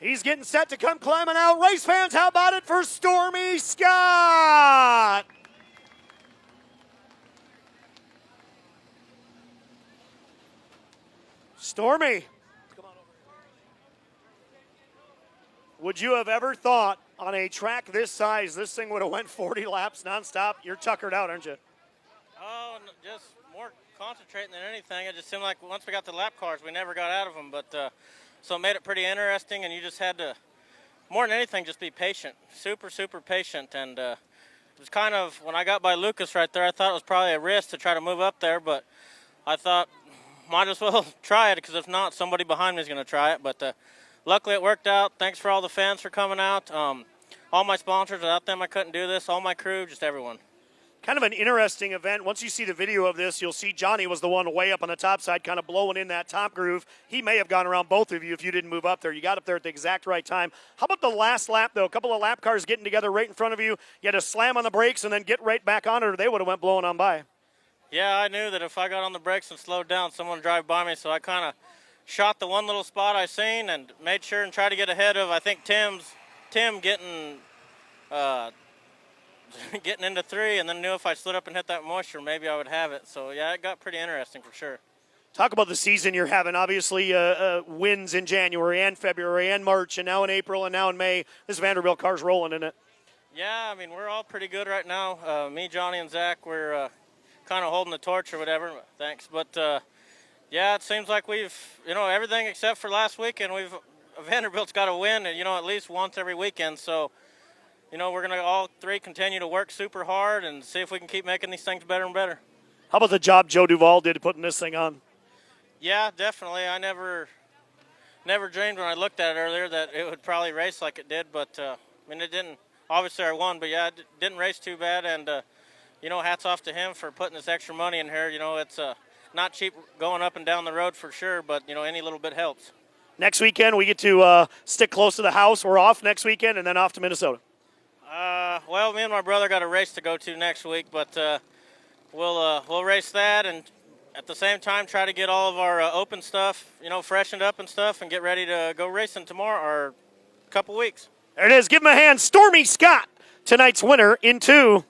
He's getting set to come climbing out. Race fans, how about it for Stormy Scott? Stormy, would you have ever thought on a track this size, this thing would have went 40 laps nonstop? You're tuckered out, aren't you? Oh, just more concentrating than anything. It just seemed like once we got the lap cars, we never got out of them. But so it made it pretty interesting, and you just had to, more than anything, just be patient. Super, super patient. And it was kind of, when I got by Lucas right there, I thought it was probably a risk to try to move up there, but I thought, might as well try it, because if not, somebody behind me is going to try it. But luckily it worked out. Thanks for all the fans for coming out. All my sponsors, without them I couldn't do this. All my crew, just everyone. Kind of an interesting event. Once you see the video of this, you'll see Johnny was the one way up on the top side, kind of blowing in that top groove. He may have gone around both of you if you didn't move up there. You got up there at the exact right time. How about the last lap, though? A couple of lap cars getting together right in front of you. You had to slam on the brakes and then get right back on it, or they would have went blowing on by. Yeah, I knew that if I got on the brakes and slowed down, someone would drive by me, so I kind of shot the one little spot I seen and made sure and tried to get ahead of, I think, Tim getting getting into 3, and then knew if I slid up and hit that moisture, maybe I would have it. So, yeah, it got pretty interesting for sure. Talk about the season you're having. Obviously, wins in January and February and March, and now in April and now in May. This Vanderbilt car's rolling in it. Yeah, I mean, we're all pretty good right now. Me, Johnny, and Zach, we're kind of holding the torch or whatever. Thanks. But, yeah, it seems like we've, everything except for last weekend, Vanderbilt's got to win, and, at least once every weekend. So, we're going to all three continue to work super hard and see if we can keep making these things better and better. How about the job Joe Duvall did putting this thing on? Yeah, definitely. I never dreamed when I looked at it earlier that it would probably race like it did, but, it didn't. Obviously, I won, but, yeah, it didn't race too bad, and, hats off to him for putting this extra money in here. It's not cheap going up and down the road for sure, but, any little bit helps. Next weekend, we get to stick close to the house. We're off next weekend and then off to Minnesota. Well, me and my brother got a race to go to next week, but we'll race that and at the same time try to get all of our open stuff, freshened up and stuff, and get ready to go racing tomorrow or a couple weeks. There it is. Give him a hand. Stormy Scott, tonight's winner in 2.